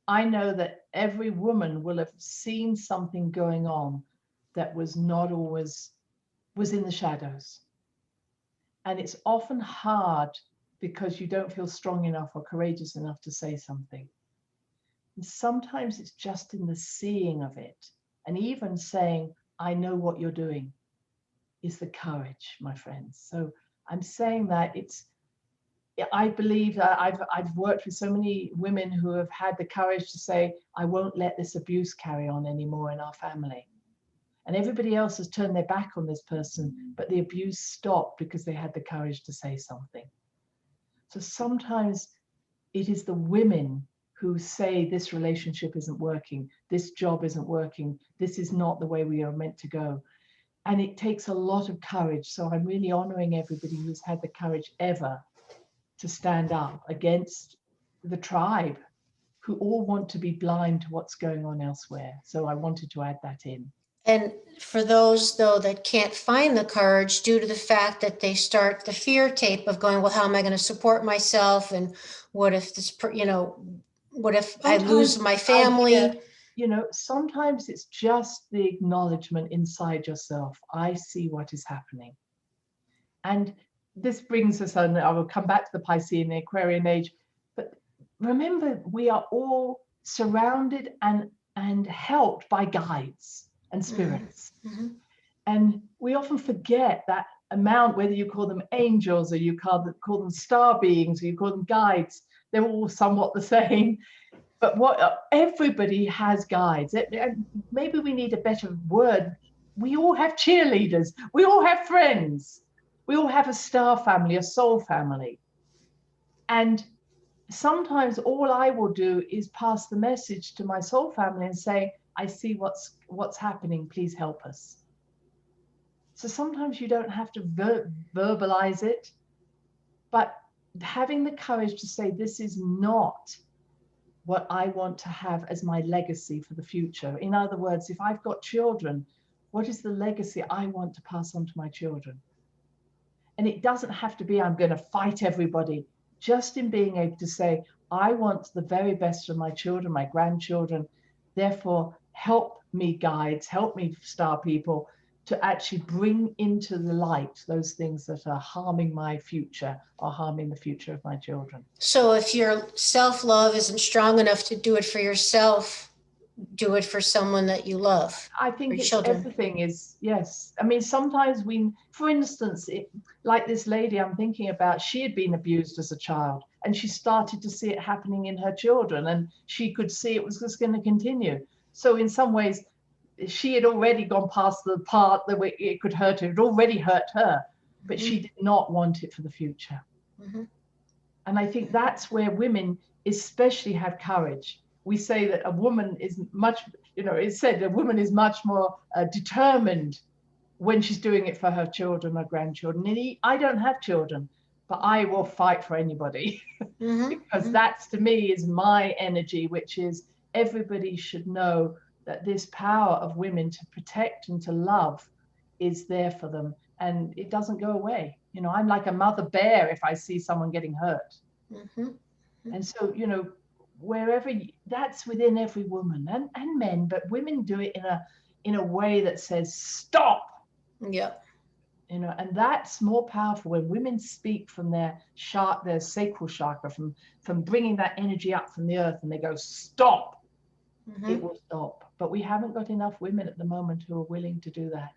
I know that every woman will have seen something going on that was not always was in the shadows. And it's often hard because you don't feel strong enough or courageous enough to say something. And sometimes it's just in the seeing of it. And even saying, I know what you're doing, is the courage, my friends. So I'm saying that I believe that I've worked with so many women who have had the courage to say, I won't let this abuse carry on anymore in our family. And everybody else has turned their back on this person, but the abuse stopped because they had the courage to say something. So sometimes it is the women who say this relationship isn't working, this job isn't working, this is not the way we are meant to go. And it takes a lot of courage. So I'm really honoring everybody who's had the courage ever to stand up against the tribe who all want to be blind to what's going on elsewhere. So I wanted to add that in. And for those, though, that can't find the courage due to the fact that they start the fear tape of going, well, how am I going to support myself? And what if this, what if I lose my family? Sometimes it's just the acknowledgement inside yourself. I see what is happening. And this brings us on, I will come back to the Piscean and the Aquarian age, but remember, we are all surrounded and helped by guides and spirits. Mm-hmm. And we often forget that amount, whether you call them angels or you call them star beings or you call them guides, they're all somewhat the same. But everybody has guides. Maybe we need a better word. We all have cheerleaders. We all have friends. We all have a star family, a soul family. And sometimes all I will do is pass the message to my soul family and say, I see what's happening. Please help us. So sometimes you don't have to verbalize it, but having the courage to say, this is not what I want to have as my legacy for the future. In other words, if I've got children, what is the legacy I want to pass on to my children? And it doesn't have to be, I'm going to fight everybody. Just in being able to say, I want the very best for my children, my grandchildren. Therefore, help me guides, help me star people to actually bring into the light those things that are harming my future or harming the future of my children. So if your self-love isn't strong enough to do it for yourself, do it for someone that you love. I think everything is, yes. I mean, sometimes for instance, like this lady I'm thinking about, she had been abused as a child and she started to see it happening in her children and she could see it was just going to continue. So in some ways, she had already gone past the part that it could hurt her. It already hurt her, but she did not want it for the future. Mm-hmm. And I think that's where women especially have courage. We say that a woman is much, it's said a woman is much more determined when she's doing it for her children or grandchildren. And I don't have children, but I will fight for anybody because that's, to me, is my energy, which is everybody should know that this power of women to protect and to love is there for them. And it doesn't go away. I'm like a mother bear if I see someone getting hurt. And so, wherever that's within every woman and men, but women do it in a way that says stop. Yeah. And that's more powerful when women speak from their sacral chakra, from bringing that energy up from the earth, and they go stop. It will stop. But we haven't got enough women at the moment who are willing to do that.